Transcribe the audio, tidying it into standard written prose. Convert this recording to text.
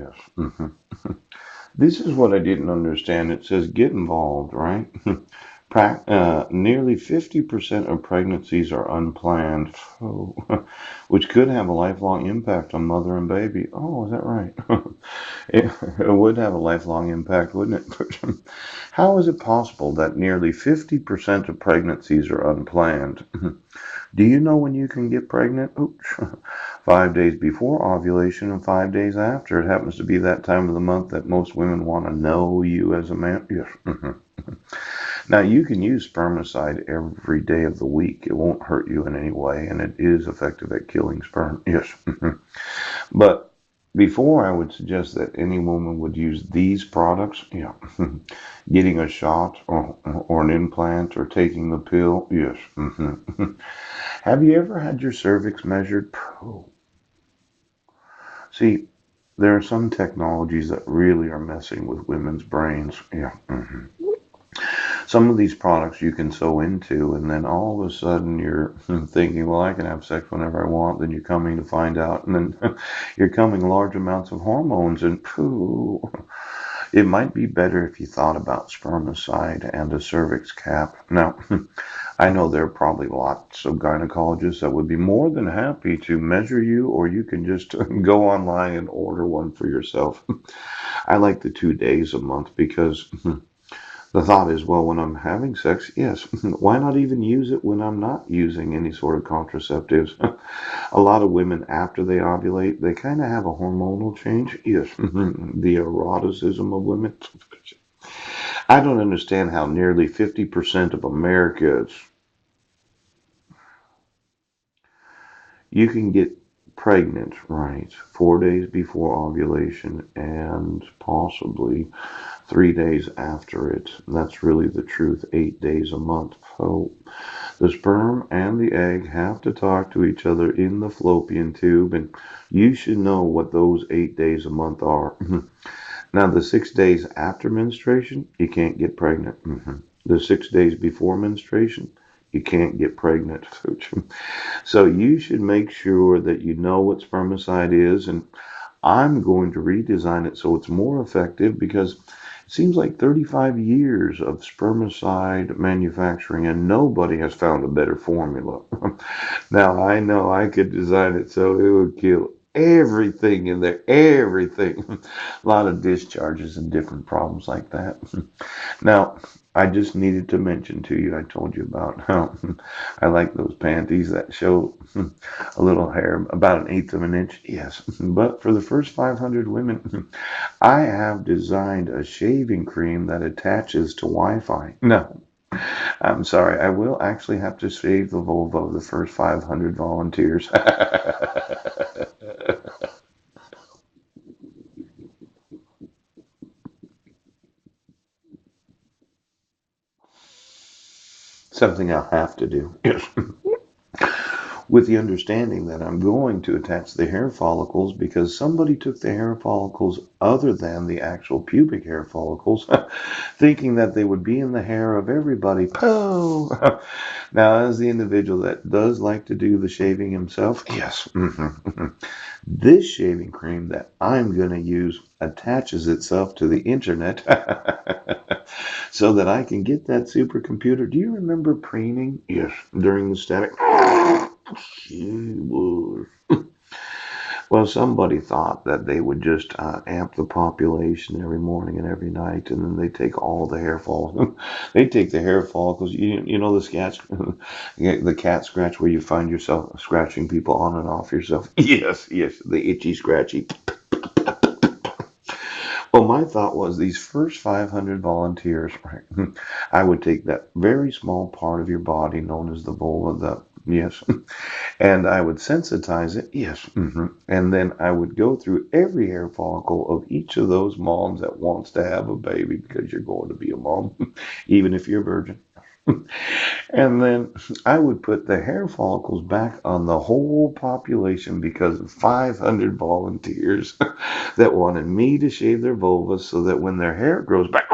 Yes. This is what I didn't understand. It says get involved, right? Nearly 50% of pregnancies are unplanned, oh, which could have a lifelong impact on mother and baby. Oh, is that right? It would have a lifelong impact, wouldn't it? How is it possible that nearly 50% of pregnancies are unplanned? Do you know when you can get pregnant? Oops. 5 days before ovulation and 5 days after. It happens to be that time of the month that most women want to know you as a man. Yes. Now, you can use spermicide every day of the week. It won't hurt you in any way, and it is effective at killing sperm. Yes. But before I would suggest that any woman would use these products, yeah, getting a shot or an implant or taking the pill, yes. Have you ever had your cervix measured? Oh, see, there are some technologies that really are messing with women's brains. Yeah. Some of these products you can sew into, and then all of a sudden you're thinking, well, I can have sex whenever I want. Then you're coming to find out, and then you're coming large amounts of hormones, and pooh. It might be better if you thought about spermicide and a cervix cap. Now, I know there are probably lots of gynecologists that would be more than happy to measure you, or you can just go online and order one for yourself. I like the 2 days a month because the thought is, well, when I'm having sex, yes, why not even use it when I'm not using any sort of contraceptives? A lot of women, after they ovulate, they kind of have a hormonal change. Yes, the eroticism of women. I don't understand how nearly 50% of Americans, you can get pregnant, right, 4 days before ovulation and possibly 3 days after it. That's really the truth, 8 days a month. So the sperm and the egg have to talk to each other in the fallopian tube, and you should know what those 8 days a month are. Now, the 6 days after menstruation, you can't get pregnant. The 6 days before menstruation, you can't get pregnant. So you should make sure that you know what spermicide is, and I'm going to redesign it so it's more effective because it seems like 35 years of spermicide manufacturing and nobody has found a better formula. Now I know I could design it so it would kill everything in there, everything. A lot of discharges and different problems like that. Now, I just needed to mention to you, I told you about how I like those panties that show a little hair, about 1/8 of an inch. Yes, but for the first 500 women, I have designed a shaving cream that attaches to Wi-Fi. No, I'm sorry, I will actually have to shave the vulva of the first 500 volunteers. Something I'll have to do. Yes. With the understanding that I'm going to attach the hair follicles because somebody took the hair follicles other than the actual pubic hair follicles, thinking that they would be in the hair of everybody. Pooh! Now, as the individual that does like to do the shaving himself, yes, this shaving cream that I'm going to use attaches itself to the internet so that I can get that supercomputer. Do you remember preening? Yes, during the static. Well, somebody thought that they would just amp the population every morning and every night, and then they take all the hair follicles. They take the hair follicles. You know the scratch, the cat scratch where you find yourself scratching people on and off yourself. Yes, yes, the itchy scratchy. Well, my thought was these first 500 volunteers, right? I would take that very small part of your body known as the vulva, yes, and I would sensitize it, yes, and then I would go through every hair follicle of each of those moms that wants to have a baby because you're going to be a mom, even if you're a virgin. And then I would put the hair follicles back on the whole population because of 500 volunteers that wanted me to shave their vulvas so that when their hair grows back,